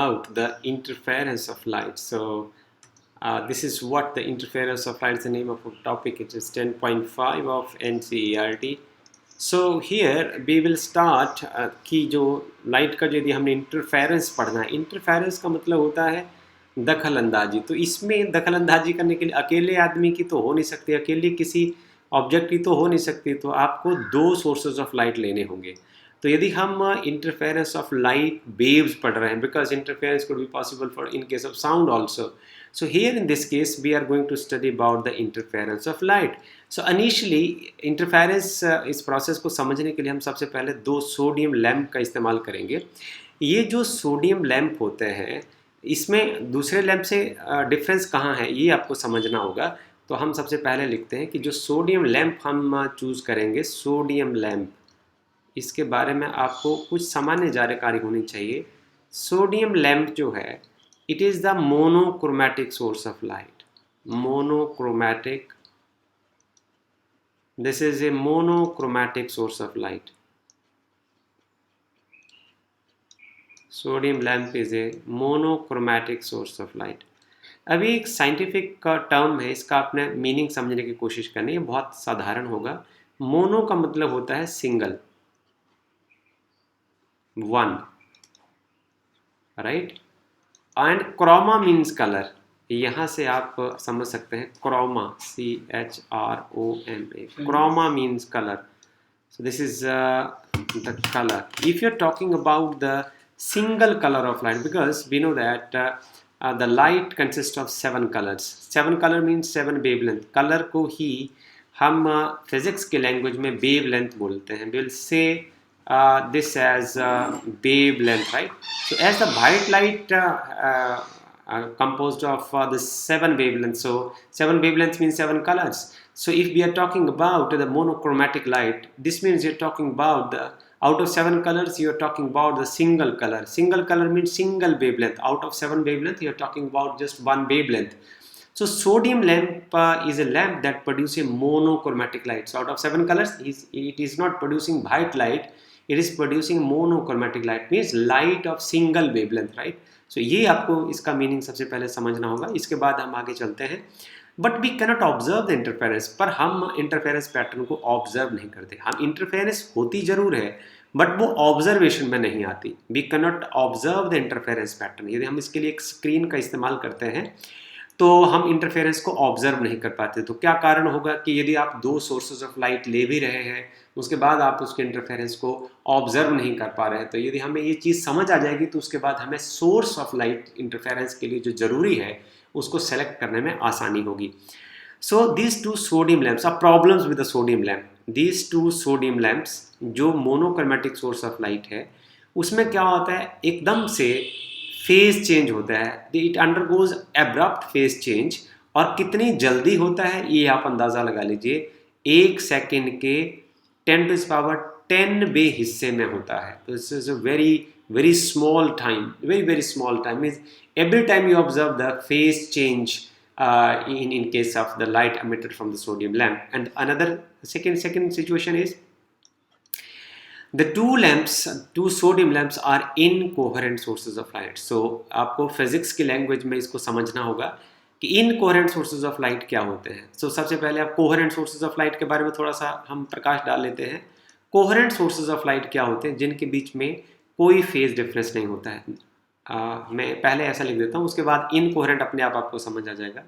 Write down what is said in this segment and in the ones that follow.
about the interference of light. So this is what the interference of light is, the name of the topic. It is 10.5 of NCERT. So here we will start कि जो light का यदि हमने interference पढ़ना है, interference का मतलब होता है दखल अंदाजी। तो इसमें दखल अंदाजी करने के लिए अकेले आदमी की तो हो नहीं सकती, अकेले किसी ऑब्जेक्ट की तो हो नहीं सकती, तो आपको दो सोर्सेज ऑफ लाइट लेने होंगे। तो यदि हम इंटरफेरेंस ऑफ लाइट वेव्स पढ़ रहे हैं, because interference could be possible for in case of sound also, so here in this case we are going to study about the interference of light. So initially interference इस process को समझने के लिए हम सबसे पहले दो सोडियम लैंप का इस्तेमाल करेंगे। ये जो सोडियम लैंप होते हैं, इसमें दूसरे लैंप से डिफरेंस कहाँ है ये आपको समझना होगा। तो हम सबसे पहले लिखते हैं कि जो सोडियम लैंप हम चूज़ करेंगे, सोडियम लैंप, इसके बारे में आपको कुछ सामान्य जानकारी होनी चाहिए। सोडियम लैंप जो है, it is the monochromatic source of light. Monochromatic. This is a monochromatic source of light. Sodium lamp is a monochromatic source of light. अभी एक साइंटिफिक का टर्म है, इसका आपने मीनिंग समझने की कोशिश करनी है, बहुत साधारण होगा। मोनो का मतलब होता है single, one, right. And chroma means colour, यहाँ से आप समझ सकते हैं Croma, CHROMA, chroma means colour. So this is the color. If you're talking about the single color of light, because we know that the light consists of 7 colors. 7 color means 7 wavelength. Color को ही हम physics के language में wavelength बोलते हैं. We'll say this as wavelength, right? So as the white light composed of the 7 wavelengths. So 7 wavelengths means 7 colors. So if we are talking about the monochromatic light, this means you're talking about the out of 7 colors, you're talking about the single color. Single color means single wavelength. Out of 7 wavelength, you're talking about just one wavelength. So sodium lamp is a lamp that produces a monochromatic light. So out of 7 colors, it is not producing white light. It is producing monochromatic light, means light of single wavelength, right? So ये आपको इसका meaning सबसे पहले समझना होगा, इसके बाद हम आगे चलते हैं। But we cannot observe the interference, पर हम इंटरफेरेंस पैटर्न को ऑब्जर्व नहीं करते। हम इंटरफेरेंस होती जरूर है, बट वो ऑब्जर्वेशन में नहीं आती। We cannot observe the interference pattern. यदि हम इसके लिए एक स्क्रीन का इस्तेमाल करते हैं तो हम इंटरफेरेंस को ऑब्जर्व नहीं कर पाते। तो क्या कारण होगा कि यदि आप दो सोर्सेज ऑफ लाइट ले भी रहे हैं, उसके बाद आप उसके इंटरफेरेंस को ऑब्जर्व नहीं कर पा रहे हैं, तो यदि हमें ये चीज़ समझ आ जाएगी तो उसके बाद हमें सोर्स ऑफ लाइट इंटरफेरेंस के लिए जो ज़रूरी है उसको सेलेक्ट करने में आसानी होगी। So these two sodium lamps are problems with the sodium lamp. These two sodium lamps जो मोनोक्रोमेटिक सोर्स ऑफ लाइट है, उसमें क्या होता है, एकदम से फेज चेंज होता है। It undergoes abrupt phase change, और कितनी जल्दी होता है ये आप अंदाज़ा लगा लीजिए। 1 सेकेंड के 10⁻10वे हिस्से में होता है। तो this is a very small time, very small time. Means every time you observe the phase change in case of the light emitted from the sodium lamp. And another second situation is the two sodium lamps are incoherent sources of light. So आपको physics की language में इसको समझना होगा कि incoherent sources of light क्या होते हैं। So सबसे पहले आप coherent sources of light के बारे में थोड़ा सा हम प्रकाश डाल लेते हैं। कोहेरेंट सोर्सेज ऑफ लाइट क्या होते हैं, जिनके बीच में कोई फेज डिफरेंस नहीं होता है। मैं पहले ऐसा लिख देता हूँ, उसके बाद इनकोहेरेंट अपने आप आपको समझ आ जाएगा।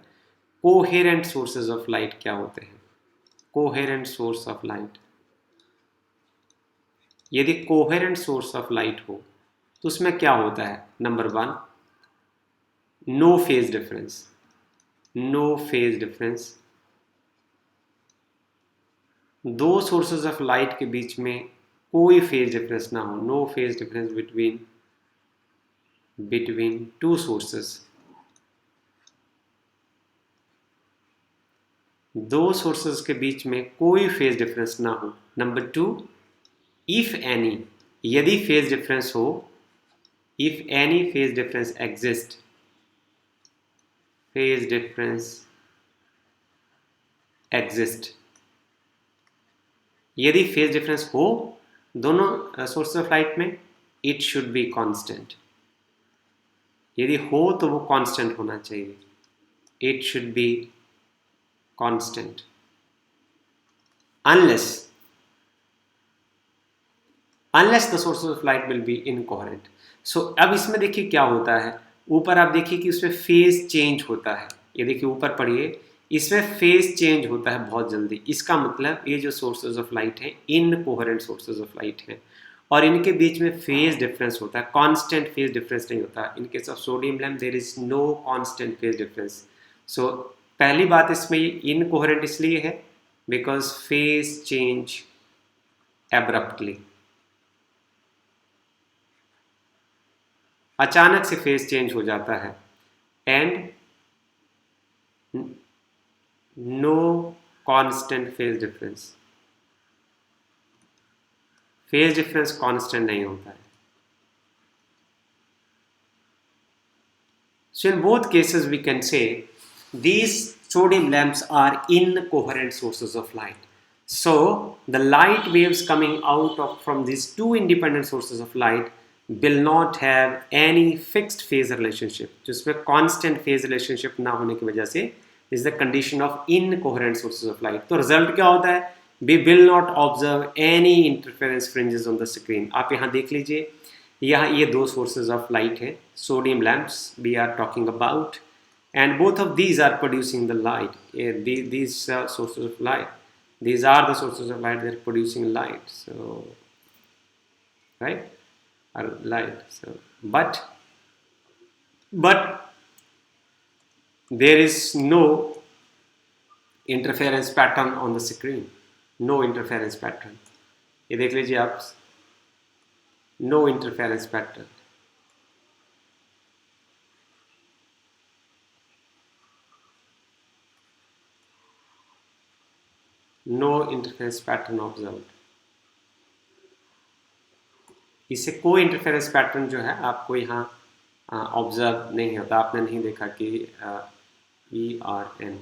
कोहेरेंट सोर्सेज ऑफ लाइट क्या होते हैं? कोहेरेंट सोर्स ऑफ लाइट, यदि कोहेरेंट सोर्स ऑफ लाइट हो तो उसमें क्या होता है? Number 1, no phase difference. No phase difference, दो सोर्सेज ऑफ लाइट के बीच में कोई फेज डिफरेंस ना हो। No phase difference between two sources. दो सोर्सेज के बीच में कोई फेज डिफरेंस ना हो। नंबर 2, इफ एनी, यदि फेज डिफरेंस हो, if any phase difference exist, phase difference exist, यदि फेज डिफरेंस हो दोनों सोर्स ऑफ लाइट में, इट शुड बी कांस्टेंट। यदि हो तो वो कांस्टेंट होना चाहिए, it should be constant, unless the sources of light will be incoherent. So अब इसमें देखिए क्या होता है, ऊपर आप देखिए कि उसमें फेज चेंज होता है, ये देखिए ऊपर पढ़िए, इसमें फेज चेंज होता है बहुत जल्दी। इसका मतलब ये जो सोर्सेज ऑफ लाइट है इनकोहेरेंट सोर्सेज ऑफ लाइट है और इनके बीच में फेज डिफरेंस होता है, कांस्टेंट फेज डिफरेंस नहीं होता। In case of sodium lamp there is no constant phase difference. So पहली बात इसमें इनकोहेरेंट इसलिए है बिकॉज फेज चेंज एब्रप्टली, अचानक से फेज चेंज हो जाता है, and no constant phase difference, phase difference constant नहीं होता है। So in both cases we can say these sodium lamps are incoherent sources of light. So the light waves coming out of from these two independent sources of light will not have any fixed phase relationship, जिसमें constant phase relationship ना होने की वजह से is the condition of incoherent sources of light. तो result क्या होता है, we will not observe any interference fringes on the screen. आप यहाँ देख लीजिए, यहाँ ये दो sources of light है, sodium lamps we are talking about, and both of these are producing the light. These sources of light, these are the sources of light, they are producing light. So right, light. So but there is no interference pattern on the screen, no interference pattern. ये देख लीजिए आप, no interference pattern. No interference pattern observed. इससे कोई interference pattern जो है आपको यहाँ ऑब्जर्व नहीं होता, आपने नहीं देखा कि ERN,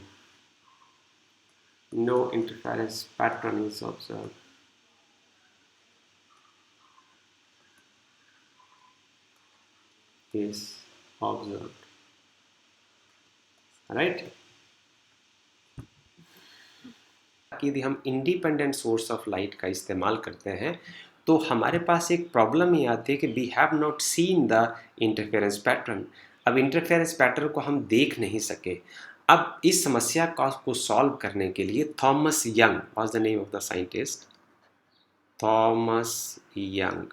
no interference pattern is observe. is observed, right? यदि हम इंडिपेंडेंट सोर्स ऑफ लाइट का इस्तेमाल करते हैं तो हमारे पास एक प्रॉब्लम ये आती है कि we have not seen the interference pattern. अब इंटरफेरेंस पैटर्न को हम देख नहीं सके। अब इस समस्या को सॉल्व करने के लिए Thomas young was the name of the scientist, Thomas young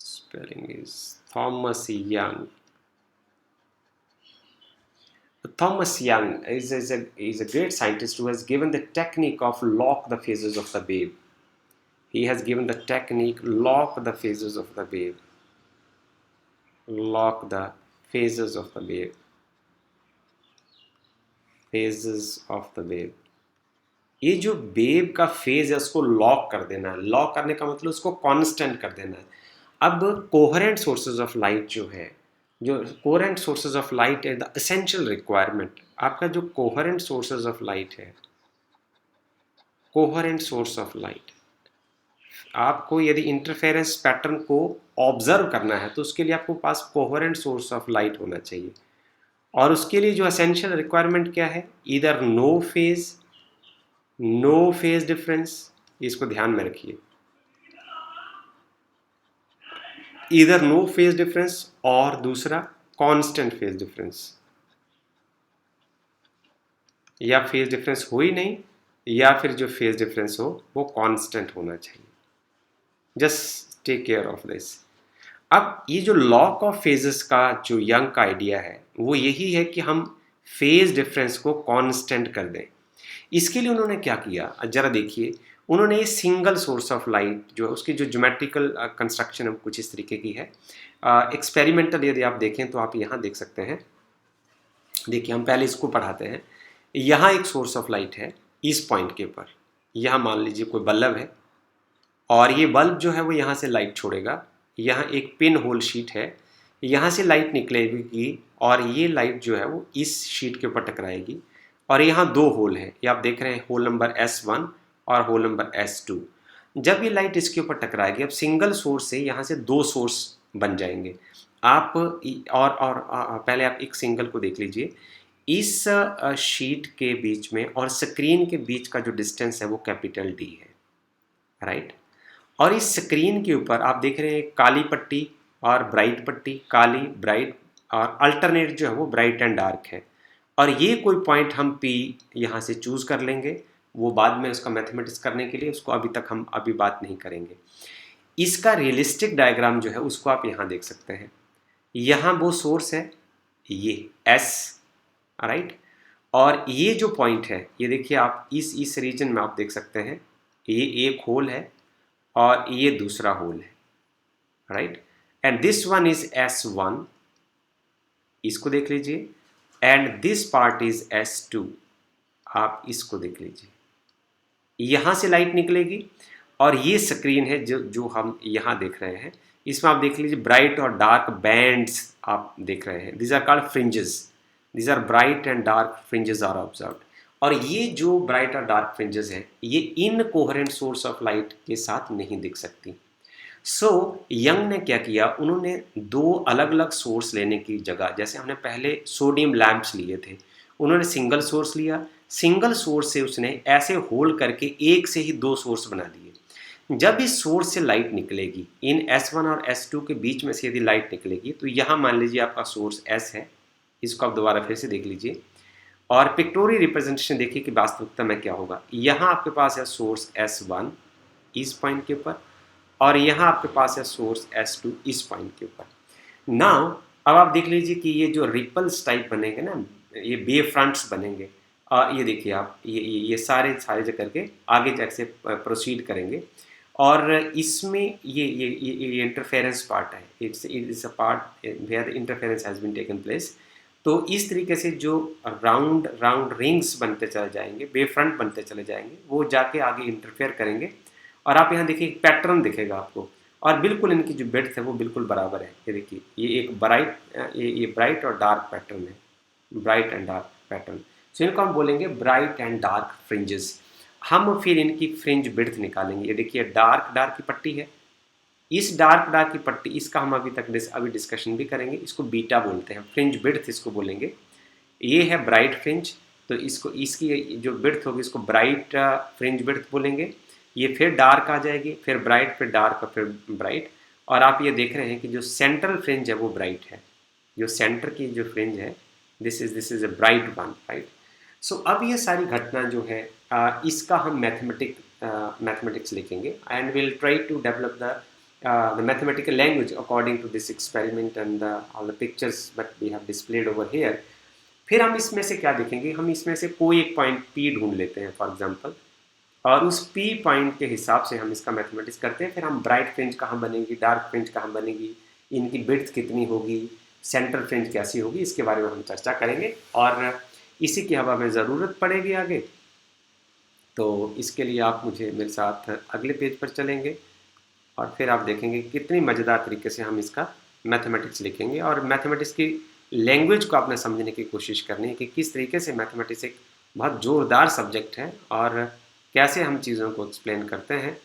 spelling is Thomas Young. Thomas Young is a great scientist who has given the technique of lock the phases of the wave. He has given the technique lock the phases of the wave. Lock the phases of the wave. Phases of the wave. ये जो wave का phase है उसको lock कर देना है। Lock करने का मतलब उसको कांस्टेंट कर देना है। अब कोहेरेंट सोर्सेज ऑफ लाइट जो है, जो कोहेरेंट सोर्सेज ऑफ लाइट है, द एसेंशियल रिक्वायरमेंट, आपका जो कोहेरेंट सोर्सेज ऑफ लाइट है, कोहेरेंट सोर्स ऑफ लाइट, आपको यदि इंटरफेरेंस पैटर्न को ऑब्जर्व करना है तो उसके लिए आपको पास कोहेरेंट सोर्स ऑफ लाइट होना चाहिए। और उसके लिए जो एसेंशियल रिक्वायरमेंट क्या है, ईदर नो फेज डिफरेंस, इसको ध्यान में रखिए, ईदर नो फेज डिफरेंस और दूसरा कांस्टेंट फेज डिफरेंस, या फेज डिफरेंस हो ही नहीं या फिर जो फेज डिफरेंस हो वो कांस्टेंट होना चाहिए। Just take care of this. अब ये जो लॉक ऑफ फेजेस का जो यंग का आइडिया है वो यही है कि हम फेज डिफरेंस को कांस्टेंट कर दें। इसके लिए उन्होंने क्या किया, जरा देखिए, उन्होंने ये सिंगल सोर्स ऑफ लाइट जो है उसकी जो ज्योमेट्रिकल कंस्ट्रक्शन है कुछ इस तरीके की है। एक्सपेरिमेंटल यदि आप देखें तो आप यहाँ देख सकते हैं। देखिए, हम पहले इसको पढ़ाते हैं। यहाँ एक सोर्स ऑफ लाइट है इस पॉइंट के ऊपर, यहाँ मान लीजिए कोई बल्ब है और ये बल्ब जो है वो यहाँ से लाइट छोड़ेगा। यहाँ एक पिन होल शीट है, यहाँ से लाइट निकलेगी और ये लाइट जो है वो इस शीट के ऊपर टकराएगी और यहाँ दो होल हैं, ये आप देख रहे हैं, होल नंबर S1 और होल नंबर S2। जब ये लाइट इसके ऊपर टकराएगी, अब सिंगल सोर्स से यहाँ से दो सोर्स बन जाएंगे। आप पहले आप एक सिंगल को देख लीजिए। इस शीट के बीच में और स्क्रीन के बीच का जो डिस्टेंस है वो कैपिटल डी है, राइट। और इस स्क्रीन के ऊपर आप देख रहे हैं काली पट्टी और ब्राइट पट्टी, काली ब्राइट और अल्टरनेट जो है वो ब्राइट एंड डार्क है। और ये कोई पॉइंट हम P यहाँ से चूज कर लेंगे, वो बाद में उसका मैथमेटिक्स करने के लिए, उसको अभी तक हम अभी बात नहीं करेंगे। इसका रियलिस्टिक डायग्राम जो है उसको आप यहाँ देख सकते हैं। यहाँ वो सोर्स है ये S, राइट। और ये जो पॉइंट है ये देखिए आप इस रीजन में आप देख सकते हैं, ये एक होल है और ये दूसरा होल है, right. And this one is S1, इसको देख लीजिए। And this part is S2, आप इसको देख लीजिए। यहाँ से लाइट निकलेगी और ये स्क्रीन है जो हम यहाँ देख रहे हैं। इसमें आप देख लीजिए ब्राइट और डार्क बैंड्स आप देख रहे हैं। These are called fringes, these are bright and dark fringes are observed. और ये जो ब्राइट और डार्क फ्रिंजेस हैं ये इनकोहेरेंट सोर्स ऑफ लाइट के साथ नहीं दिख सकती। सो यंग ने क्या किया, उन्होंने दो अलग अलग सोर्स लेने की जगह, जैसे हमने पहले सोडियम लैंप्स लिए थे, उन्होंने सिंगल सोर्स लिया। सिंगल सोर्स से उसने ऐसे होल्ड करके एक से ही दो सोर्स बना दिए। जब इस सोर्स से लाइट निकलेगी, इन S1 और S2 के बीच में से यदि लाइट निकलेगी, तो यहाँ मान लीजिए आपका सोर्स S है, इसको आप दोबारा फिर से देख लीजिए और पिक्टोरियल रिप्रेजेंटेशन देखिए कि वास्तविकता में क्या होगा। यहाँ आपके पास है सोर्स S1 इस पॉइंट के ऊपर और यहाँ आपके पास है सोर्स S2 इस पॉइंट के ऊपर। नाउ अब आप देख लीजिए कि ये जो रिपल्स टाइप बनेंगे ना, ये वेव फ्रंट्स बनेंगे। ये देखिए आप ये सारे जगह करके आगे जैसे प्रोसीड करेंगे और इसमें ये इंटरफेरेंस पार्ट है, it's a part where the interference has been taken place. तो इस तरीके से जो राउंड रिंग्स बनते चले जाएंगे, वेव फ्रंट बनते चले जाएंगे, वो जाके आगे इंटरफेयर करेंगे और आप यहाँ देखिए पैटर्न दिखेगा आपको और बिल्कुल इनकी जो विड्थ है वो बिल्कुल बराबर है। ये देखिए ये एक ब्राइट और डार्क पैटर्न है, ब्राइट एंड डार्क पैटर्न। सो इनको हम बोलेंगे ब्राइट एंड डार्क फ्रिंजेस। हम फिर इनकी फ्रिंज विड्थ निकालेंगे। ये देखिए डार्क की पट्टी है, इस डार्क की पट्टी, इसका हम अभी डिस्कशन भी करेंगे। इसको बीटा बोलते हैं, फ्रिंज विड्थ इसको बोलेंगे। ये है ब्राइट फ्रिंज, तो इसकी जो विड्थ होगी इसको ब्राइट फ्रिंज विड्थ बोलेंगे। ये फिर डार्क आ जाएगी, फिर ब्राइट, फिर डार्क और फिर ब्राइट। और आप ये देख रहे हैं कि जो सेंट्रल फ्रिंज है वो ब्राइट है, जो सेंटर की जो फ्रिंज है this is a bright one, right. So अब ये सारी घटना जो है इसका हम मैथमेटिक्स लिखेंगे and will try to develop the mathematical language according to this experiment and all the pictures that we have displayed over here। फिर हम इसमें से क्या देखेंगे, हम इसमें से कोई एक पॉइंट P ढूंढ लेते हैं फॉर एग्जांपल, और उस P पॉइंट के हिसाब से हम इसका मैथमेटिक्स करते हैं। फिर हम ब्राइट फ्रिंज कहाँ बनेगी, डार्क फ्रिंज कहाँ बनेगी, इनकी विड्थ कितनी होगी, सेंट्रल फ्रिंज कैसी होगी, इसके बारे में हम चर्चा करेंगे और इसी की अब हमें ज़रूरत पड़ेगी आगे। तो इसके लिए आप मुझे मेरे साथ अगले पेज पर चलेंगे और फिर आप देखेंगे कितनी मज़ेदार तरीके से हम इसका मैथमेटिक्स लिखेंगे। और मैथमेटिक्स की लैंग्वेज को आपने समझने की कोशिश करनी है कि किस तरीके से मैथमेटिक्स एक बहुत ज़ोरदार सब्जेक्ट है और कैसे हम चीज़ों को एक्सप्लेन करते हैं।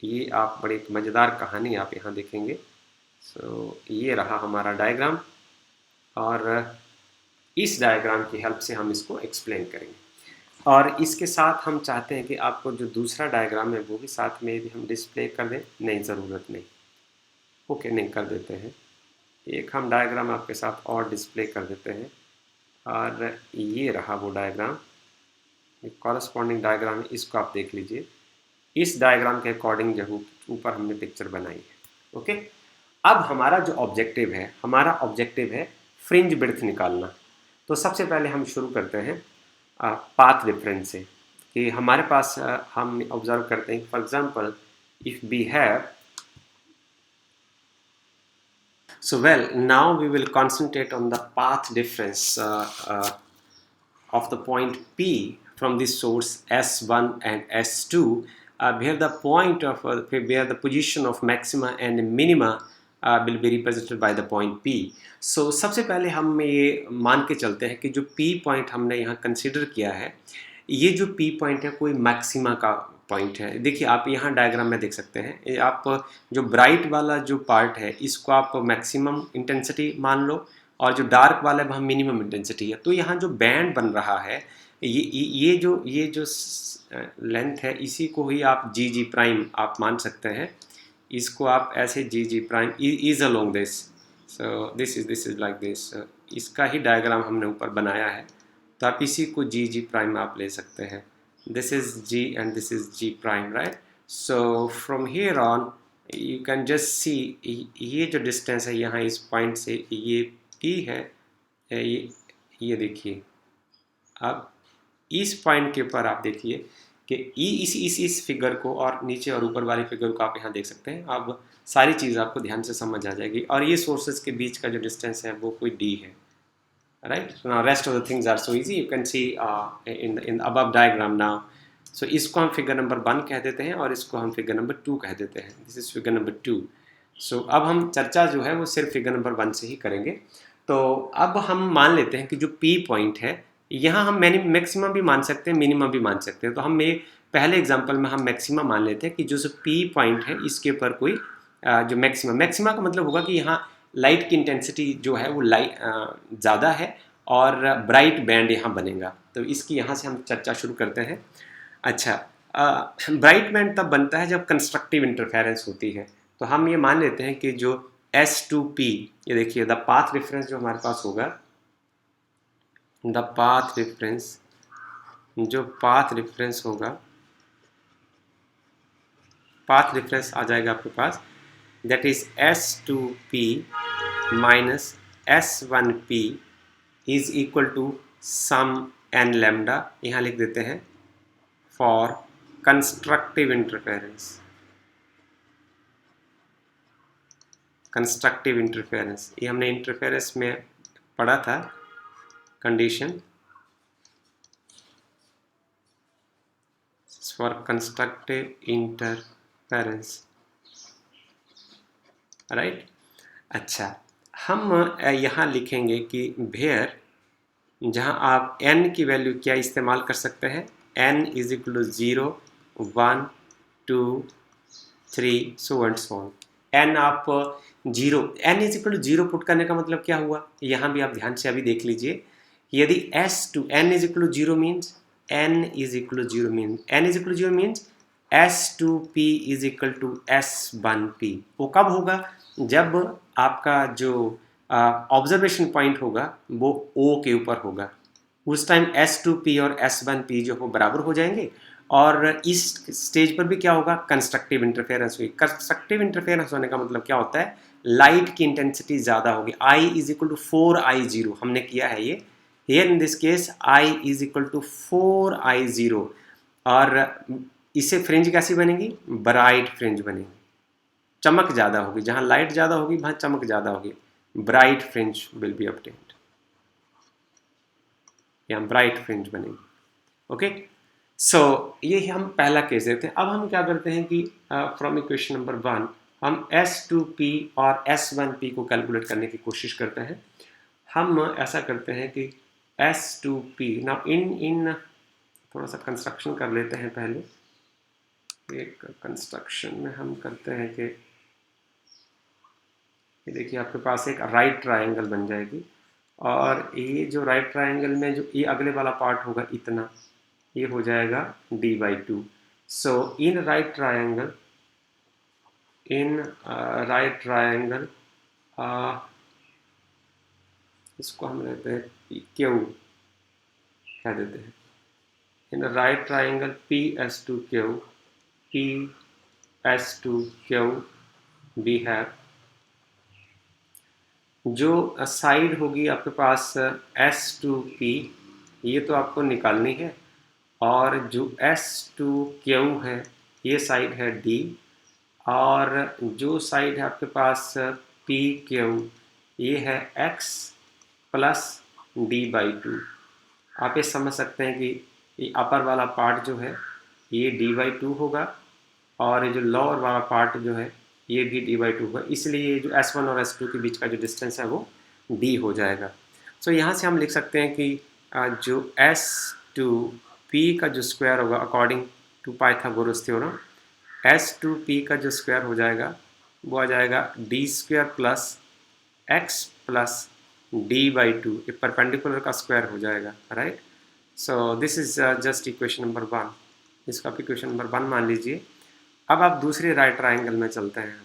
ये आप बड़ी एक मज़ेदार कहानी आप यहाँ देखेंगे। सो ये रहा हमारा डायग्राम और इस डायग्राम की हेल्प से हम इसको एक्सप्लेन करेंगे। और इसके साथ हम चाहते हैं कि आपको जो दूसरा डायग्राम है वो भी साथ में भी हम डिस्प्ले कर दें। नहीं, ज़रूरत नहीं, ओके नहीं कर देते हैं। एक हम डायग्राम आपके साथ और डिस्प्ले कर देते हैं और ये रहा वो डायग्राम, एक कॉरस्पॉन्डिंग डायग्राम है, इसको आप देख लीजिए। इस डायग्राम के अकॉर्डिंग जो ऊपर हमने पिक्चर बनाई है। ओके, अब हमारा जो ऑब्जेक्टिव है फ्रिंज विड्थ निकालना। तो सबसे पहले हम शुरू करते हैं पाथ डिफरेंस से कि हमारे पास हम ऑब्जर्व करते हैं for example if we have, so well now we will concentrate on the path difference of the point P from this source S1 and S2 where the point of where the position of maxima and minima will be represented by the point P। So सबसे पहले हम ये मान के चलते हैं कि जो P पॉइंट हमने यहाँ कंसिडर किया है, ये जो P पॉइंट है कोई मैक्सिमा का पॉइंट है। देखिए आप यहाँ डायग्राम में देख सकते हैं, ये आप जो ब्राइट वाला जो पार्ट है इसको आप मैक्सिमम इंटेंसिटी मान लो, और जो डार्क वाला है वहाँ मिनिमम इंटेंसिटी है। तो यहाँ जो बैंड बन रहा है ये जो लेंथ है इसी को ही आप जी जी प्राइम आप मान सकते हैं। इसको आप ऐसे G G prime is along this, so this is like this, इसका ही डायग्राम हमने ऊपर बनाया है। तो आप इसी को जी जी प्राइम आप ले सकते हैं। This is G and this is G prime, right. So from here on you can just see, ये जो डिस्टेंस है यहाँ इस पॉइंट से ये p है, ये देखिए। अब इस पॉइंट के ऊपर आप देखिए कि इस फिगर को और नीचे और ऊपर वाली फिगर को आप यहाँ देख सकते हैं। अब सारी चीज़ आपको ध्यान से समझ आ जाएगी। और ये सोर्सेज के बीच का जो डिस्टेंस है वो कोई d है, right. Now rest of the things are so easy, you can see in above diagram now. So इसको हम फिगर नंबर 1 कह देते हैं और इसको हम फिगर नंबर 2 कह देते हैं। This is figure number 2। सो अब हम चर्चा जो है वो सिर्फ फिगर नंबर 1 से ही करेंगे। तो अब हम मान लेते हैं कि जो P पॉइंट है यहाँ हम मैक्सिमम भी मान सकते हैं, मिनिमम भी मान सकते हैं। तो हम पहले एग्जांपल में हम मैक्सिमम मान लेते हैं कि जो P पॉइंट है इसके ऊपर कोई जो मैक्सिमम का मतलब होगा कि यहाँ लाइट की इंटेंसिटी जो है वो ज़्यादा है और ब्राइट बैंड यहाँ बनेगा। तो इसकी यहाँ से हम चर्चा शुरू करते हैं। अच्छा, ब्राइट बैंड तब बनता है जब कंस्ट्रक्टिव इंटरफेरेंस होती है। तो हम ये मान लेते हैं कि जो S2P, ये देखिए द पाथ रेफरेंस जो हमारे पास होगा, द पाथ रेफरेंस, जो पाथ रेफरेंस होगा, पाथ रेफरेंस आ जाएगा आपके पास, that is S2P minus S1P is equal to sum n lambda, यहाँ लिख देते हैं, for constructive interference. Constructive interference ये हमने इंटरफेरेंस में पढ़ा था condition for constructive interference, right. अच्छा, हम यहाँ लिखेंगे कि वेयर, जहाँ आप n की वैल्यू क्या इस्तेमाल कर सकते हैं, n is equal to 0 1 2 3 so and so on. n आप 0, n is equal to 0 put करने का मतलब क्या हुआ, यहाँ भी आप ध्यान से अभी देख लीजिए। यदि n is equal to 0 means n is equal to 0 means S2P is equal to S1P। वो कब होगा, जब आपका जो ऑब्जर्वेशन पॉइंट होगा वो O के ऊपर होगा। उस टाइम S2P और S1P जो हो बराबर हो जाएंगे। और इस स्टेज पर भी क्या होगा, कंस्ट्रक्टिव इंटरफेरेंस हुई। कंस्ट्रक्टिव इंटरफेरेंस होने का मतलब क्या होता है, लाइट की इंटेंसिटी ज़्यादा होगी। I is equal to 4I0 हमने किया है ये। Here in this case I is equal to 4I0। और इससे फ्रिंज कैसी बनेगी, ब्राइट फ्रिंज बनेगी, चमक ज़्यादा होगी। जहाँ लाइट ज़्यादा होगी वहाँ चमक ज़्यादा होगी, bright fringe will be obtained, यहाँ ब्राइट फ्रिंज बनेगी। ओके, सो ये हम पहला केस देते हैं। अब हम क्या करते हैं कि फ्रॉम इक्वेशन नंबर 1 हम S2P और S1P को कैलकुलेट करने की कोशिश करते हैं। हम ऐसा करते हैं कि S2P, ना इन थोड़ा सा कंस्ट्रक्शन कर लेते हैं पहले। एक कंस्ट्रक्शन में हम करते हैं कि ये देखिए आपके पास एक राइट ट्रायंगल बन जाएगी, और ये जो राइट ट्रायंगल में जो ये अगले वाला पार्ट होगा इतना, ये हो जाएगा d/2। So in right triangle इसको हम लेते हैं Q कह देते हैं। In right triangle PS2Q we have, जो साइड होगी आपके पास S2P, ये तो आपको निकालनी है, और जो S2Q है ये साइड है D, और जो साइड है आपके पास PQ ये है X प्लस d/2। आप ये समझ सकते हैं कि ये अपर वाला पार्ट जो है ये d/2 होगा, और ये जो लोअर वाला पार्ट जो है ये भी d/2 होगा। इसलिए जो S1 और S2 के बीच का जो डिस्टेंस है वो d हो जाएगा। सो यहाँ से हम लिख सकते हैं कि जो S2P का जो स्क्वायर होगा according to Pythagoras theorem, S2P का जो स्क्वायर हो जाएगा वो आ जाएगा D square plus x plus d/2, ये परपेंडिकुलर का स्क्वायर हो जाएगा, right. So this is just equation number 1, इसका आप इक्वेशन नंबर 1 मान लीजिए। अब आप दूसरे राइट ट्राइंगल में चलते हैं।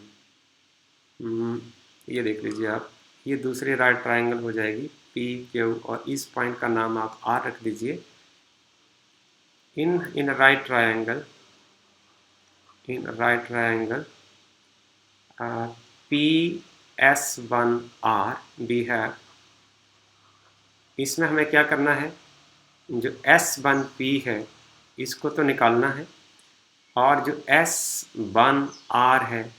ये देख लीजिए आप, ये दूसरी राइट ट्राइंगल हो जाएगी पी क्यू, और इस पॉइंट का नाम आप आर रख दीजिए। In right triangle PS1R we have, इसमें हमें क्या करना है, जो S1P है इसको तो निकालना है, और जो S1R है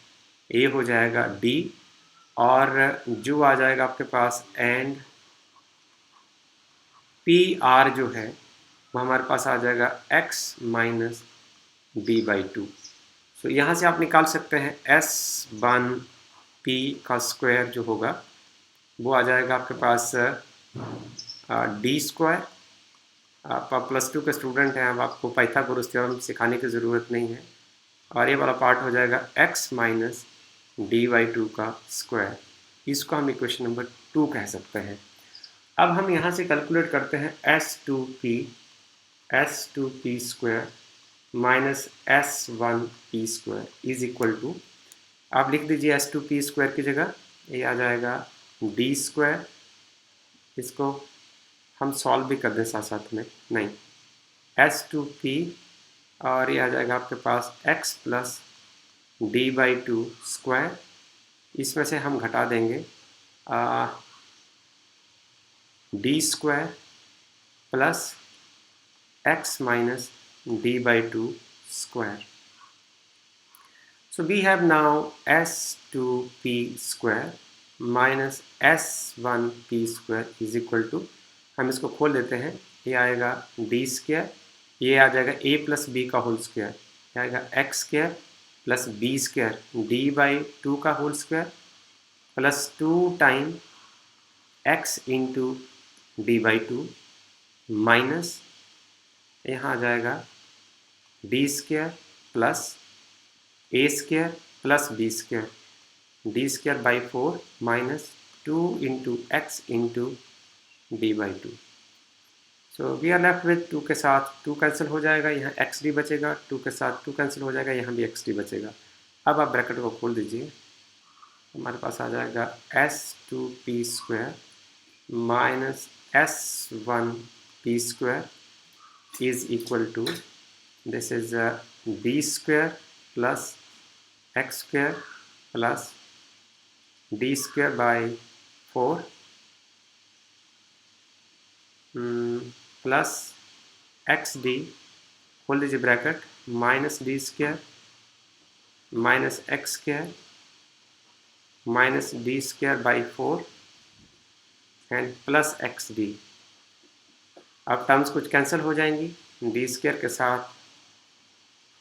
ये हो जाएगा D, और जो आ जाएगा आपके पास एंड PR जो है वो हमारे पास आ जाएगा x माइनस d/2। सो यहाँ से आप निकाल सकते हैं S1P का स्क्वायर जो होगा वो आ जाएगा आपके पास d स्क्वायर। आप +2 के स्टूडेंट हैं, अब आपको पाइथागोरस थ्योरम सिखाने की ज़रूरत नहीं है, और ये वाला पार्ट हो जाएगा x माइनस d/2 का स्क्वायर। इसको हम इक्वेशन नंबर 2 कह सकते हैं। अब हम यहाँ से कैलकुलेट करते हैं S2P square minus S1P square is equal to, आप लिख दीजिए S2P स्क्वायर की जगह ये आ जाएगा d स्क्वायर, इसको हम सॉल्व भी कर दें साथ साथ में, नहीं, S2P और ये आ जाएगा आपके पास x प्लस d/2 स्क्वायर, इसमें से हम घटा देंगे d square plus x minus d/2 square. So we have now S2P square minus S1P square is equal to, हम इसको खोल देते हैं, ये आएगा d स्क्वायर, ये आ जाएगा a प्लस बी का होल स्क्वायर, ये आएगा x square plus b square d/2 का whole square plus 2 time x into d/2 minus यहाँ आ जाएगा D square plus A square plus B square, D square by 4 minus 2 into X into d/2। So we are left with 2 के साथ 2 cancel हो जाएगा, यहाँ xd बचेगा, 2 के साथ 2 कैंसिल हो जाएगा, यहाँ भी xd बचेगा। अब आप ब्रैकेट को खोल दीजिए, हमारे पास आ जाएगा S2P square minus S1P square is equal to, this is b square plus x square plus d square by 4 plus xd, खोल दीजिए bracket, minus d square minus x square minus d square by 4 and plus xd। अब terms कुछ cancel हो जाएंगी, D square के साथ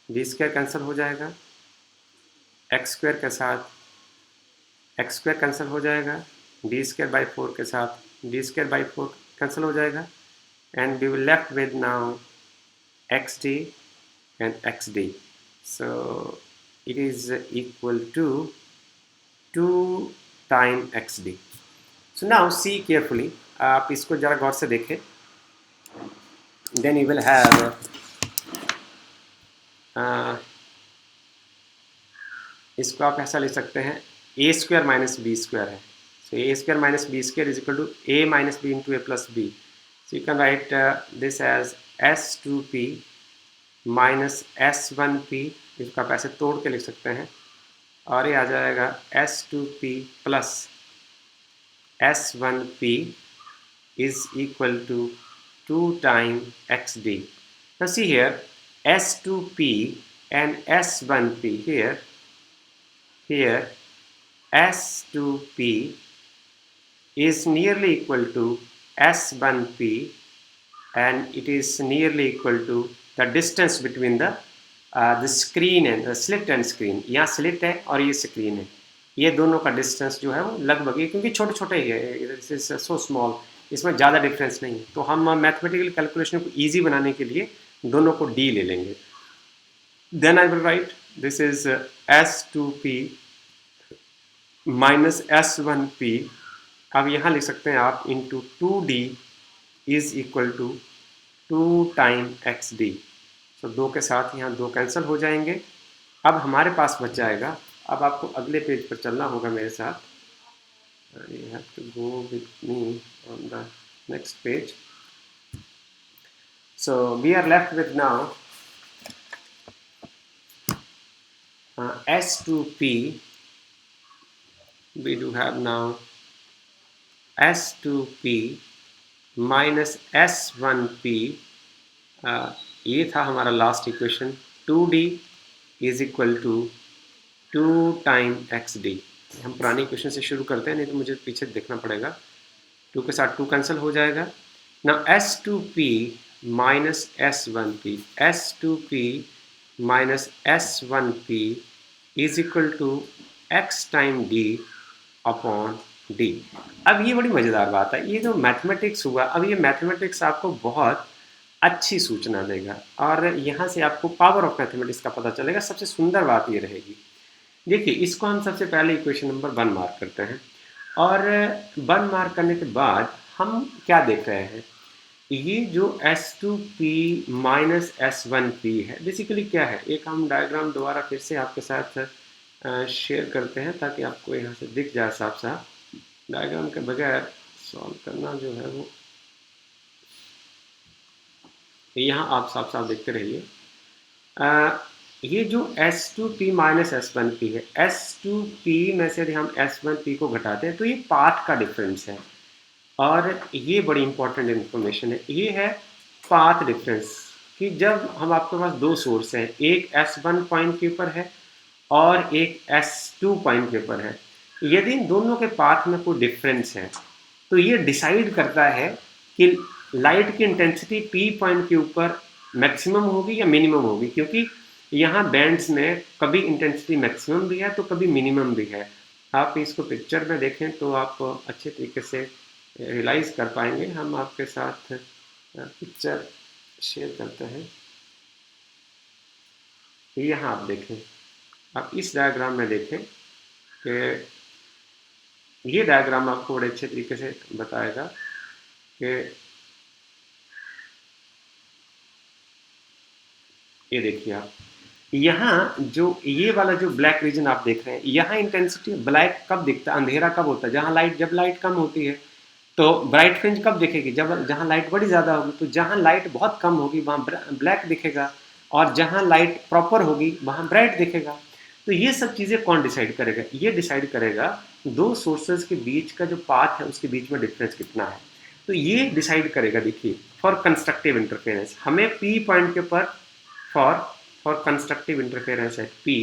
D square cancel हो जाएगा, एक्स स्क्वायर के साथ एक्स स्क्वायर कैंसिल हो जाएगा, डी स्क्वायर बाई 4 के साथ डी स्क्वायर बाई 4 कैंसिल हो जाएगा, and we will left with now X D and X D. So it is equal to 2 time X D. So now see carefully, आप इसको ज़रा गौर से देखें, then you will have इसको आप ऐसा लिख सकते हैं, a square minus B square है, so a square minus B square is equal to a minus B into a plus B. So you can write this as S2P minus S1P, इसको आप ऐसे तोड़ के लिख सकते हैं, और ये आ जाएगा S2P plus S1P is equal to 2 times xd. Now see here, S2P and S1P here S2P is nearly equal to S1P, and it is nearly equal to the distance between the screen and the slit and screen। यहाँ slit है और ये screen है, ये दोनों का distance जो है वो लगभग, ये क्योंकि छोटे छोटे ही है, दिस इज सो स्मॉल, इसमें ज़्यादा डिफरेंस नहीं है, तो हम मैथमेटिकल कैलकुलेशन को इजी बनाने के लिए दोनों को डी ले लेंगे। then I will write this is S2P minus S1P. अब यहाँ लिख सकते हैं आप into 2D is equal to 2 time XD. तो दो के साथ यहाँ दो कैंसिल हो जाएंगे. अब हमारे पास बच जाएगा. अब आपको अगले पेज पर चलना होगा मेरे साथ. You have to go with me on the next page. So we are left with now S2P. We do have now S2P minus S1P. ये था हमारा last equation. 2D is equal to 2 time XD. हम पुरानी equation से शुरू करते हैं, नहीं तो मुझे पीछे देखना पड़ेगा. 2 के साथ 2 कैंसिल हो जाएगा. ना S2P minus S1P. S2P minus S1P is equal to X time D upon D. अब ये बड़ी मज़ेदार बात है. ये जो मैथमेटिक्स हुआ, अब ये मैथमेटिक्स आपको बहुत अच्छी सूचना देगा और यहाँ से आपको पावर ऑफ मैथमेटिक्स का पता चलेगा. सबसे सुंदर बात ये रहेगी. देखिए, इसको हम सबसे पहले इक्वेशन नंबर 1 मार्क करते हैं और 1 मार्क करने के बाद हम क्या देख रहे हैं. ये जो S2P माइनस S1P है, बेसिकली क्या है. एक हम डायग्राम दोबारा फिर से आपके साथ शेयर करते हैं ताकि आपको यहाँ से दिख जाए साफ साफ. डायग्राम के बगैर सॉल्व करना जो है वो यहाँ आप साफ साफ देखते रहिए. ये जो S2P माइनस S1P है, S2P में से यदि हम S1P को घटाते हैं तो ये पाथ का डिफरेंस है और ये बड़ी इंपॉर्टेंट इन्फॉर्मेशन है. ये है पाथ डिफरेंस कि जब हम आपके पास दो सोर्स हैं, एक S1 पॉइंट के ऊपर है और एक S2 पॉइंट के ऊपर है, यदि इन दोनों के पाथ में कोई डिफरेंस है तो ये डिसाइड करता है कि लाइट की इंटेंसिटी P पॉइंट के ऊपर मैक्सिमम होगी या मिनिमम होगी, क्योंकि यहाँ बैंड्स में कभी इंटेंसिटी मैक्सिमम भी है तो कभी मिनिमम भी है. आप इसको पिक्चर में देखें तो आप अच्छे तरीके से रियलाइज़ कर पाएंगे. हम आपके साथ पिक्चर शेयर करते हैं. यहाँ आप देखें, आप इस डायग्राम में देखें कि ये डायग्राम आपको बड़े अच्छे तरीके से बताएगा कि ये देखिए आप यहाँ जो ये वाला जो ब्लैक रीजन आप देख रहे हैं, यहाँ इंटेंसिटी ब्लैक कब दिखता है, अंधेरा कब होता है, जब लाइट कम होती है. तो ब्राइट फ्रिंज कब दिखेगी, जहाँ लाइट बड़ी ज़्यादा होगी. तो जहाँ लाइट बहुत कम होगी वहाँ ब्लैक दिखेगा और जहाँ लाइट प्रॉपर होगी वहाँ ब्राइट दिखेगा. तो ये सब चीज़ें कौन डिसाइड करेगा, ये डिसाइड करेगा दो सोर्सेज के बीच का जो पाथ है उसके बीच में डिफरेंस कितना है. तो ये डिसाइड करेगा. देखिए, फॉर कंस्ट्रक्टिव इंटरफेरेंस हमें P पॉइंट के ऊपर for constructive interference at P,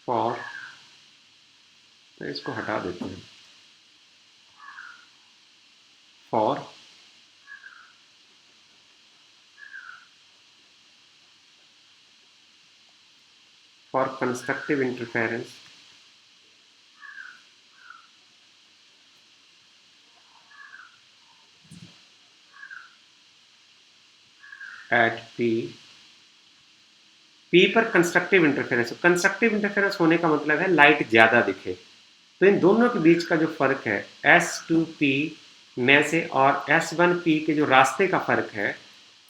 for तो इसको हटा देते हैं. for constructive interference at P पर कंस्ट्रक्टिव इंटरफेरेंस होने का मतलब है लाइट ज़्यादा दिखे. तो इन दोनों के बीच का जो फ़र्क है S2P में से और S1P के जो रास्ते का फ़र्क है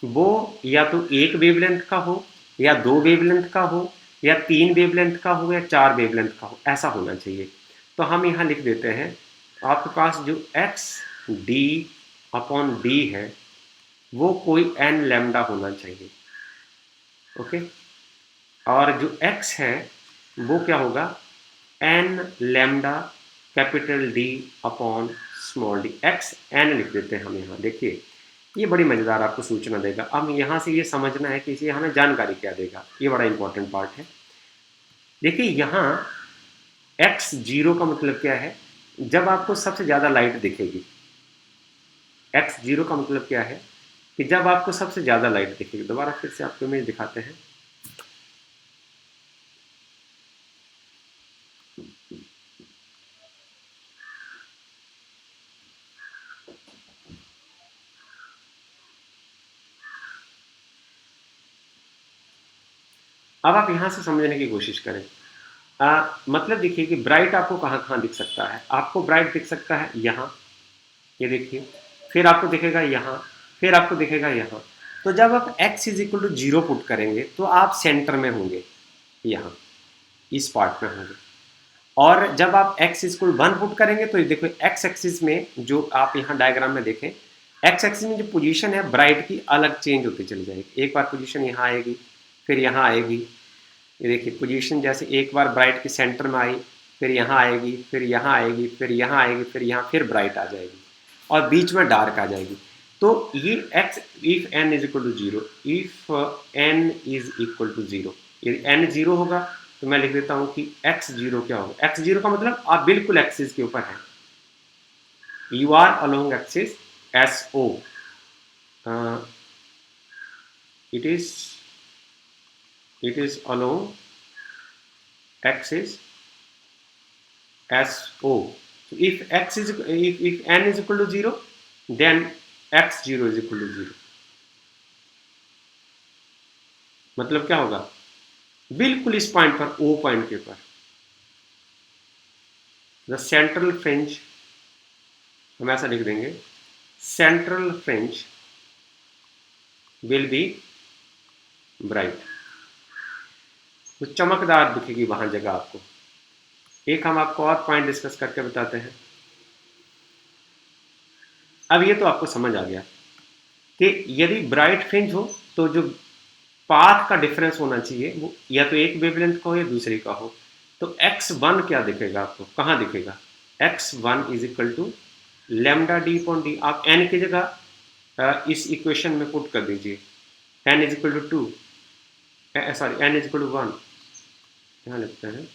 वो या तो एक वेवलेंथ का हो या दो वेवलेंथ का हो या तीन वेवलेंथ का हो या चार वेवलेंथ का हो, ऐसा होना चाहिए. तो हम यहाँ लिख देते हैं आपके पास जो XD अपॉन D है वो कोई n लैम्डा होना चाहिए. ओके, और जो x है वो क्या होगा, n lambda capital D upon small d. x n लिख देते हैं हम यहाँ. देखिए, ये बड़ी मज़ेदार आपको सूचना देगा. अब यहाँ से ये समझना है कि इसे हमें जानकारी क्या देगा. ये बड़ा इंपॉर्टेंट पार्ट है. देखिए, यहाँ x0 का मतलब क्या है, जब आपको सबसे ज़्यादा लाइट दिखेगी. x0 का मतलब क्या है कि जब आपको सबसे ज़्यादा लाइट दिखेगी. दोबारा फिर से आपको इमेज दिखाते हैं. अब आप यहाँ से समझने की कोशिश करें। मतलब देखिए कि ब्राइट आपको कहाँ कहाँ दिख सकता है। आपको ब्राइट दिख सकता है यहाँ, ये देखिए, फिर आपको दिखेगा यहाँ, फिर आपको दिखेगा यहाँ। तो जब आप x is equal to 0 put करेंगे तो आप सेंटर में होंगे, यहाँ इस पार्ट में होंगे। और जब आप x इक्वल 1 पुट करेंगे तो देखो x एक्सिस में जो आप यहाँ डायग्राम में देखें, x एक्सिस में जो पोजीशन है ब्राइट की अलग चेंज होती चली जाएगी। एक बार पोजीशन यहाँ आएगी, फिर यहाँ आएगी, ये देखिए पोजीशन जैसे एक बार ब्राइट के सेंटर में आई, फिर यहाँ आएगी, फिर यहाँ आएगी, फिर यहाँ आएगी, फिर यहाँ, फिर ब्राइट आ जाएगी और बीच में डार्क आ जाएगी। तो ये x if n is equal to 0, if n is equal to 0, यदि n 0 होगा तो मैं लिख देता हूं कि x0 क्या होगा। x0 का मतलब आप बिल्कुल एक्सिस के ऊपर हैं, you are along axis SO, it is along axis SO. So if n is equal to 0, then x0 is equal to 0. मतलब क्या होगा, बिल्कुल इस पॉइंट पर, O पॉइंट के ऊपर, द सेंट्रल फ्रिंज, हम ऐसा लिख देंगे, central fringe will be bright. तो चमकदार दिखेगी वहां जगह आपको। एक हम आपको और पॉइंट डिस्कस करके बताते हैं। अब ये तो आपको समझ आ गया कि यदि ब्राइट फ्रिंज हो तो जो पाथ का डिफरेंस होना चाहिए वो या तो एक वेवलेंथ का हो या दूसरे का हो। तो x1 क्या दिखेगा आपको, कहाँ दिखेगा, x1 is equal to lambda D upon D. आप n की जगह इस इक्वेशन में पुट कर दीजिए, n is equal to 2, sorry n is equal to 1, यहाँ लिखते हैं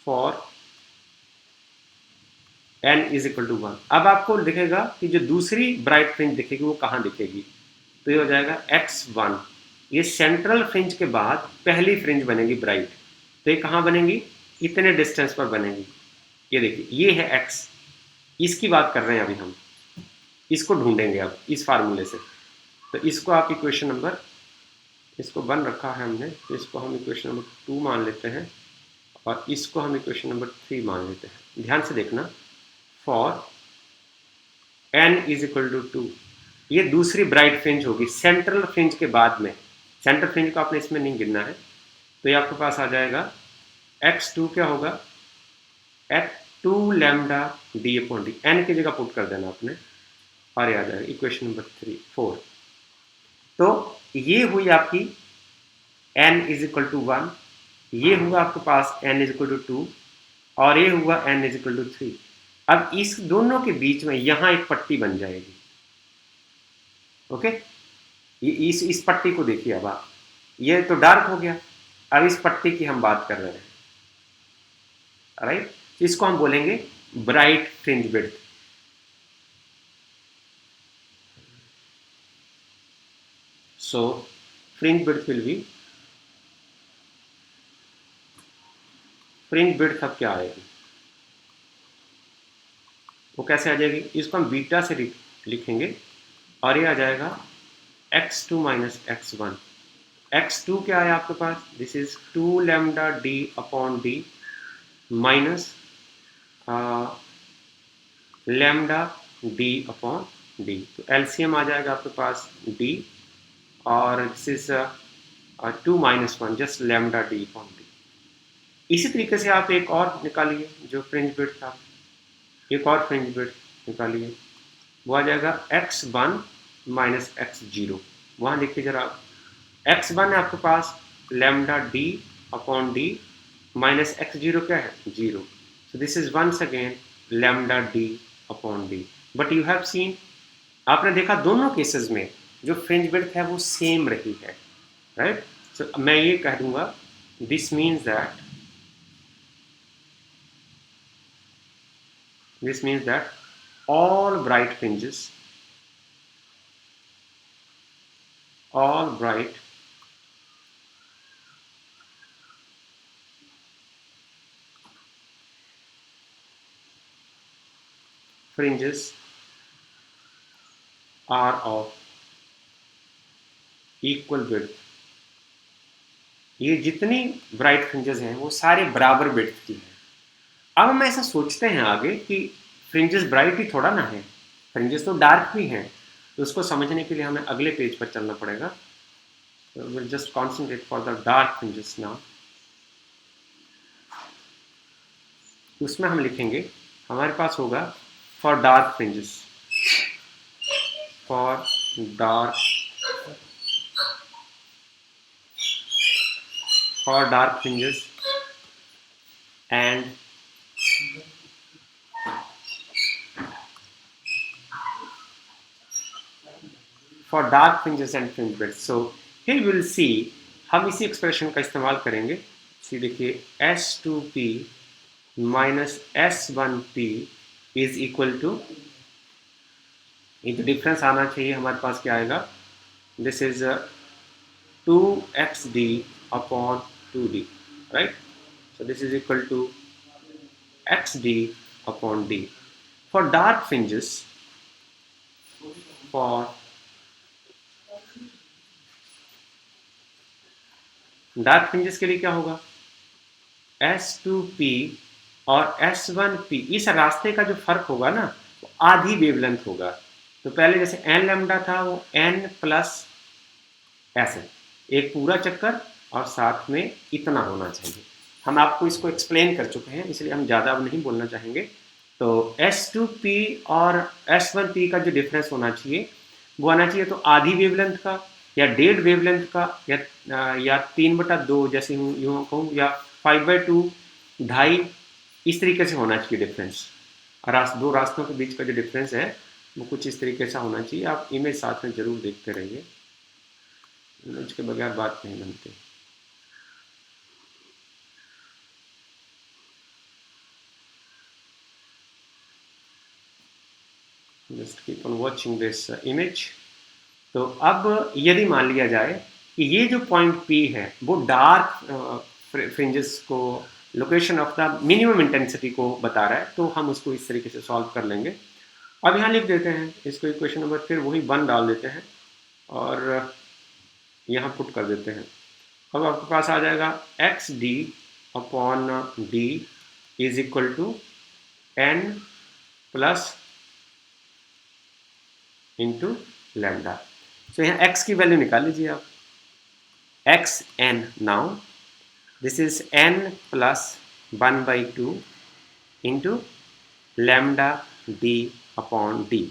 for n is equal to 1। अब आपको दिखेगा कि जो दूसरी ब्राइट फ्रिंज दिखेगी वो कहाँ दिखेगी, तो ये हो जाएगा x1, ये सेंट्रल फ्रिंज के बाद पहली फ्रिंज बनेगी ब्राइट। तो ये कहाँ बनेगी, इतने डिस्टेंस पर बनेगी। ये देखिए ये है x, इसकी बात कर रहे हैं अभी हम, इसको ढूंढेंगे अब इस फार्मूले से। तो इसको आप इक्वेशन नंबर, इसको 1 रखा है हमने, तो इसको हम इक्वेशन नंबर 2 मान लेते हैं और इसको हम इक्वेशन नंबर 3 मान लेते हैं। ध्यान से देखना, for n is equal to 2, ये दूसरी ब्राइट फ्रिंज होगी सेंट्रल फ्रिंज के बाद में। सेंट्रल फ्रिंज को आपने इसमें नहीं गिनना है। तो ये आपके पास आ जाएगा x2 क्या होगा, x2 lambda D upon D, n की जगह पुट कर देना आपने और ये आ जाएगा इक्वेशन नंबर 4। तो ये हुई आपकी n इज इक्वल टू 1, ये हुआ आपके पास n इज इक्वल टू 2 और ये हुआ n इज इक्वल टू 3। अब इस दोनों के बीच में यहां एक पट्टी बन जाएगी। ओके, इस पट्टी को देखिए। अब आप, ये तो डार्क हो गया, अब इस पट्टी की हम बात कर रहे हैं, राइट। इसको हम बोलेंगे bright fringe width. So fringe width will be, fringe width अब क्या आएगी, वो कैसे आ जाएगी, इसको हम बीटा से लिखेंगे और ये आ जाएगा x2 माइनस x1। x2 क्या है आपके पास, this is 2 lambda D upon D minus lambda D upon D. तो एलसीएम आ जाएगा आपके पास d और this is 2 minus 1, just lambda D upon D. इसी तरीके से आप एक और निकालिए जो फ्रिंज विड्थ था, एक और फ्रिंज विड्थ निकालिए, वो आ जाएगा x1 माइनस x0। वहाँ देखिए जरा, x1 है आपके पास lambda D upon D minus x0 क्या है, 0। So this is once again lambda D upon D. But you have seen, आपने देखा दोनों केसेस में जो फ्रिंज विड्थ है वो सेम रही है, राइट। सो मैं ये कह दूंगा, this means that, this means that all bright fringes, all bright fringes are of equal width ये जितनी ब्राइट फ्रिंजेस हैं वो सारे बराबर विड्थ की हैं। अब हम ऐसा सोचते हैं आगे कि फ्रिंजेस ब्राइट ही थोड़ा ना है, फ्रिंजेस तो डार्क भी हैं। तो उसको समझने के लिए हमें अगले पेज पर चलना पड़ेगा। Will just concentrate for the dark fringes now. उसमें हम लिखेंगे, हमारे पास होगा for dark fringes, for dark fringes and for dark fringes and fringe breadth. So here we will see, हम इसी एक्सप्रेशन का इस्तेमाल करेंगे। देखिए S2P minus S1P is equal to, ये जो डिफरेंस आना चाहिए हमारे पास क्या आएगा, this is 2xd upon 2d, right. So this is equal to xd upon d. For dark fringes, for dark fringes के लिए क्या होगा, S2P और S1P, इस रास्ते का जो फर्क होगा ना वो आधी वेवलेंथ होगा। तो पहले जैसे n लैम्डा था वो n प्लस ऐसे एक पूरा चक्कर और साथ में इतना होना चाहिए। हम आपको इसको एक्सप्लेन कर चुके हैं, इसलिए हम ज़्यादा अब नहीं बोलना चाहेंगे। तो S2P और S1P का जो डिफरेंस होना चाहिए वो आना चाहिए तो आधी वेवलेंथ का या 1.5 वेवलेंथ का या 3/2 जैसे यूँ कहूँ, या 5/2, 2.5, इस तरीके से होना चाहिए डिफरेंस। दो रास्तों के बीच का जो डिफरेंस है वो कुछ इस तरीके से होना चाहिए। आप इमेज साथ में ज़रूर देखते रहिए, इमेज के बगैर बात नहीं बनती। Just keep on watching this image. तो अब यदि मान लिया जाए कि ये जो पॉइंट P है वो डार्क फ्रिंजेस को, location of the minimum intensity को बता रहा है, तो हम उसको इस तरीके से सॉल्व कर लेंगे। अब यहाँ लिख देते हैं इसको, इक्वेशन नंबर फिर वही 1 डाल देते हैं और यहाँ पुट कर देते हैं। अब आपके पास आ जाएगा xd upon d is equal to n plus into lambda. तो यहाँ x की वैल्यू निकाल लीजिए आप, X N. Now this is n plus 1/2 into lambda d upon d।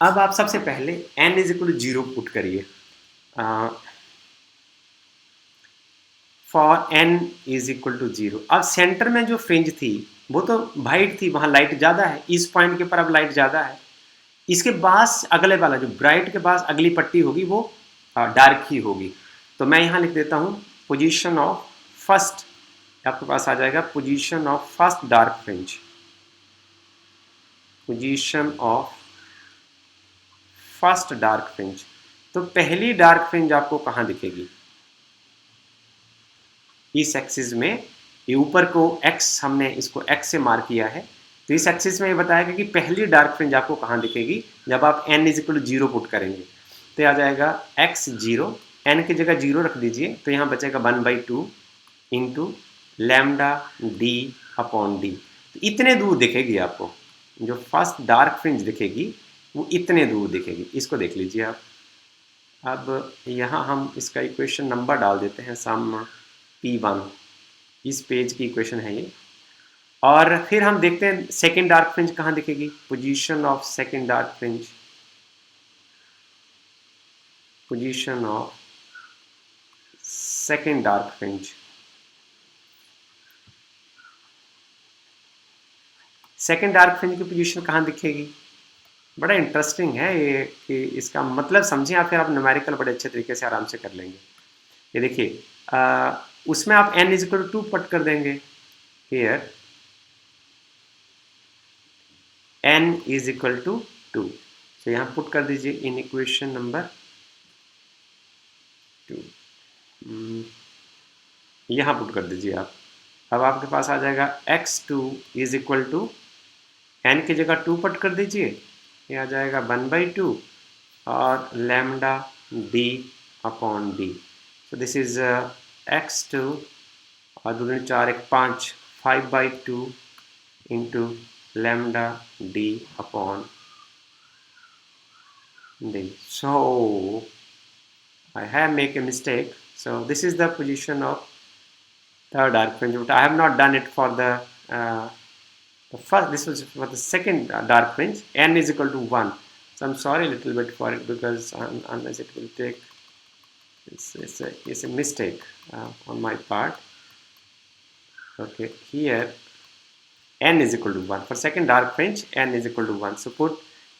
अब आप सबसे पहले n is equal to 0 put करिए, for n is equal to 0। अब सेंटर में जो फ्रिंज थी वो तो वाइट थी, वहाँ लाइट ज़्यादा है, इस पॉइंट के पर अब लाइट ज़्यादा है। इसके पास अगले वाला जो ब्राइट के पास अगली पट्टी होगी वो डार्क ही होगी। तो मैं यहाँ लिख देता हूँ पोजीशन ऑफ फर्स्ट, आपके पास आ जाएगा position of first dark fringe, position of first dark fringe. तो पहली डार्क फ्रिंज आपको कहाँ दिखेगी, इस एक्सिस में। ये ऊपर को x, हमने इसको x से मार्क किया है, तो इस एक्सिस में ये बताएगा कि पहली डार्क फ्रिंज आपको कहाँ दिखेगी जब आप n is equal to 0 put करेंगे। तो आ जाएगा x0, n की जगह 0 रख दीजिए, तो यहाँ बचेगा 1/2 into lambda d upon d। तो इतने दूर दिखेगी आपको, जो फर्स्ट डार्क फ्रिंज दिखेगी वो इतने दूर दिखेगी। इसको देख लीजिए आप। अब यहाँ हम इसका इक्वेशन नंबर डाल देते हैं, सम P1, इस पेज की इक्वेशन है ये। और फिर हम देखते हैं सेकेंड डार्क फ्रिंज कहाँ दिखेगी, position of second dark fringe, position of second dark fringe. Second dark fringe की पोजीशन कहाँ दिखेगी, बड़ा इंटरेस्टिंग है ये कि इसका मतलब समझें आप, फिर आप न्यूमेरिकल बड़े अच्छे तरीके से आराम से कर लेंगे। ये देखिए उसमें आप n is equal to 2 put कर देंगे, here n is equal to 2। तो यहाँ पुट कर दीजिए इन इक्वेशन नंबर 2, यहाँ पुट कर दीजिए आप। अब आपके पास आ जाएगा x2 is equal to, n की जगह 2 पट कर दीजिए, ये आ जाएगा 1/2 और lambda d upon d। So this is x2 और 2 दूनी 4 1 5 5/2 into lambda d upon d. So I have make a mistake. So this is the position of third arc fringe, but I have not done it for the first. This was for the second dark fringe. N is equal to 1. So I'm sorry a little bit for it, because unless it will take, it's a mistake on my part. Okay, here n is equal to 1 for second dark fringe. N is equal to 1. So put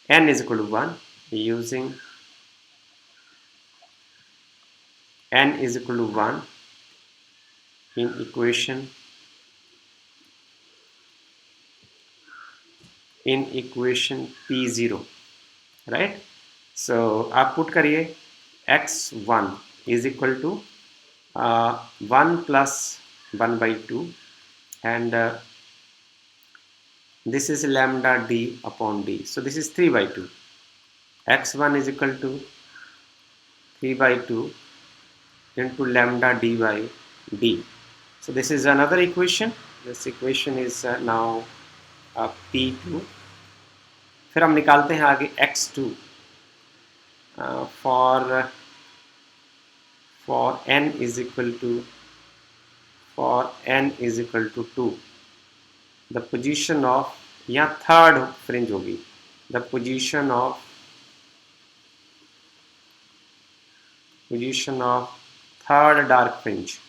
n is equal to 1 using n is equal to 1 in equation P0, right? So आप put करिए x1 is equal to 1 plus 1/2 and this is lambda d upon d. So this is 3/2. x1 is equal to 3/2 into lambda d by d. So this is another equation. This equation is now P2. फिर हम निकालते हैं आगे x2 for n is equal to 2. The position of, यहाँ third fringe होगी, the position of third dark fringe.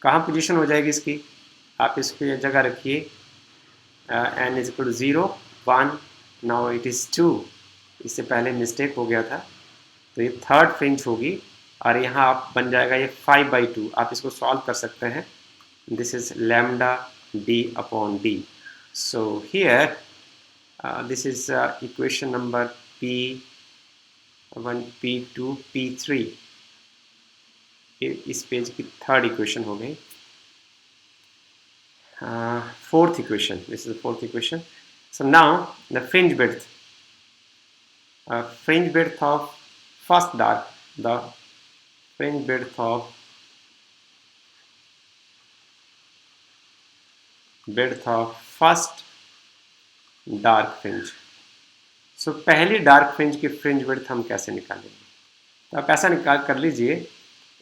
कहाँ position हो जाएगी इसकी? आप इसको ये जगह रखिए n is equal to 0 1, now it is 2. इससे पहले मिस्टेक हो गया था, तो ये थर्ड फ्रिंज होगी और यहाँ आप बन जाएगा ये 5/2. आप इसको सॉल्व कर सकते हैं. This is lambda d upon d. So here this is equation number P1 P2 P3. इस पेज की थर्ड इक्वेशन हो गई. Fourth equation. This is the fourth equation. So now the fringe width of first dark, the fringe width of first dark fringe. So पहली dark fringe की fringe width हम कैसे निकालेंगे? तो आप ऐसा निकाल कर लीजिए,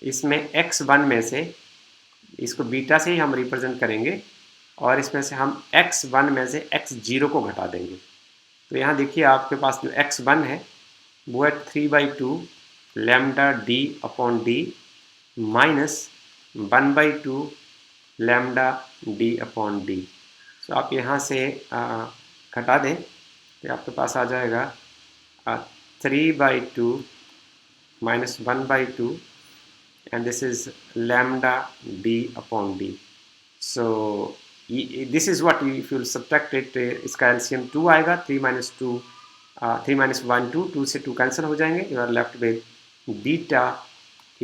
इसमें x1 में से, इसको बीटा से ही हम रिप्रेजेंट करेंगे और इसमें से हम x1 में से x0 को घटा देंगे. तो यहाँ देखिए आपके पास जो x1 है वो है 3/2 lambda d upon d minus 1/2 lambda d upon d. तो आप यहाँ से घटा दें तो आपके पास आ जाएगा 3/2 minus 1/2 and this is lambda d upon d. So this is what if you subtract it, इसका LCM 2 आएगा. 3 minus 2 3 minus 1 2 से 2 कैंसिल हो जाएंगे. You are left with beta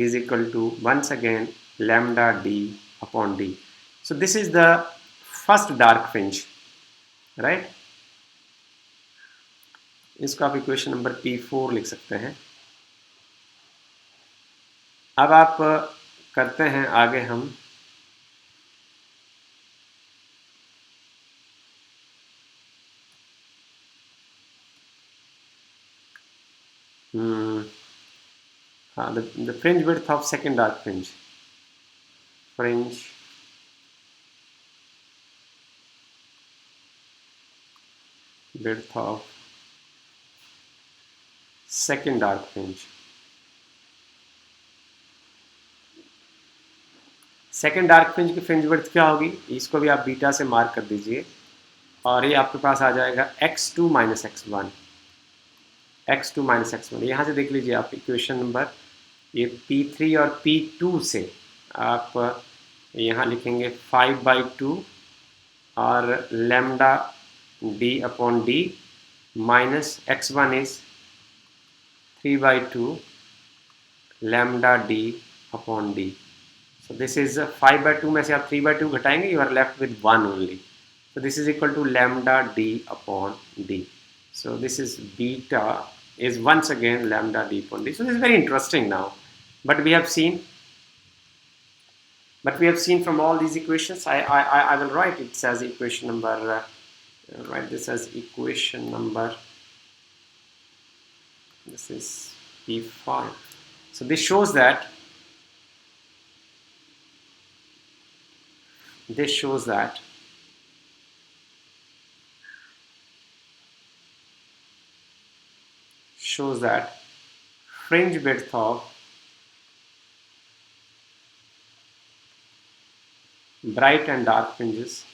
is equal to once again lambda d upon d. So this is the first dark fringe, right? इसको आप equation number P4 लिख सकते हैं. अब आप करते हैं आगे हम the fringe width of second dark fringe. Fringe width of second dark fringe. Second dark fringe की फ्रिंज विड्थ क्या होगी? इसको भी आप बीटा से मार्क कर दीजिए और ये आपके पास आ जाएगा x2 minus x1. यहाँ से देख लीजिए आप इक्वेशन नंबर ये P3 और P2 से आप यहाँ लिखेंगे 5/2 और lambda d upon d minus x1 is 3/2 lambda d upon d. So this is 5/2 में से आप 3/2 घटाएंगे, you are left with 1 only. So this is equal to lambda d upon d. So this is beta is once again lambda d upon d. So this is very interesting now. But we have seen from all these equations, I will write it as equation number, write this as equation number, this is P5. So this shows that, fringe width of bright and dark fringes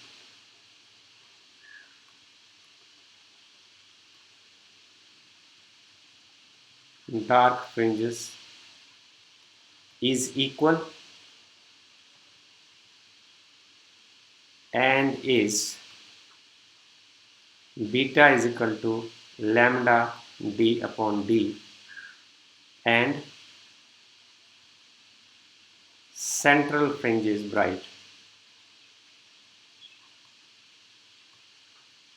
is equal and is beta is equal to lambda d upon d, and central fringe is bright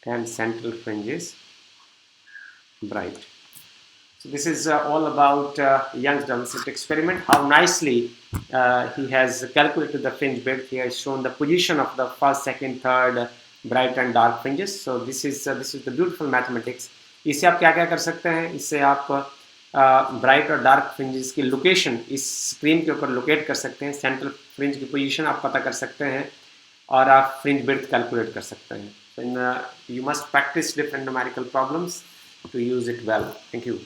and central fringe is bright. So this is all about Young's double slit experiment. How nicely he has calculated the fringe width. He has shown the position of the first, second, third bright and dark fringes. So this is the beautiful mathematics. इससे आप क्या क्या कर सकते हैं? इससे आप bright और डार्क फ्रिंजेस की लोकेशन इस स्क्रीन के ऊपर लोकेट कर सकते हैं, सेंट्रल फ्रिंज की पोजीशन आप पता कर सकते हैं और आप फ्रिंज विड्थ कैलकुलेट कर सकते हैं. So you must practice different numerical problems to use it well. Thank you.